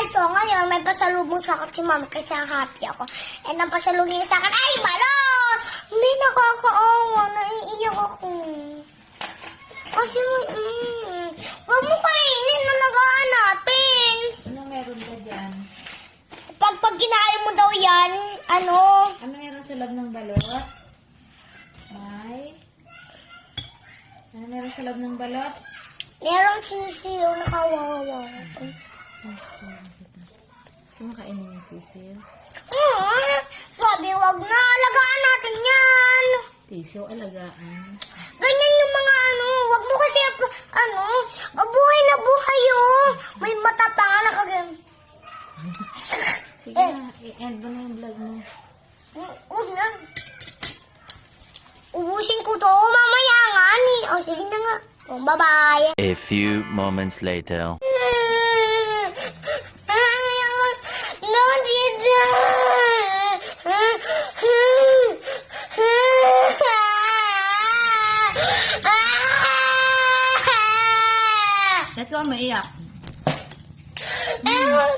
So, ngayon, may pasalubong sa akin si mama kasi happy ako. And ang pasalubong niya sa akin, ay, balot! Hindi nakakaawa. Naiiyak ako. Kasi, huwag mo kainin na nag-aanapin. Ano meron ka dyan? Pag kinain mo daw yan, ano? Ano meron sa loob ng balot? Ano meron sa loob ng balot? Merong sisiyo na kawawa. Kumakainin yung sisiw. Sabi, wag na. Alagaan natin yan. Sisiw, alagaan. Ganyan yung mga wag mo kasi, buhay na buhay oh. May mata pa nga nakagam. Sige na, i-end mo na yung vlog mo. Wag na. Ubusin ko to mamaya nga ni. Oh, sige na nga. Oh, bye-bye. A few moments later. No, dito. Ba't ka maiyak? Ewan,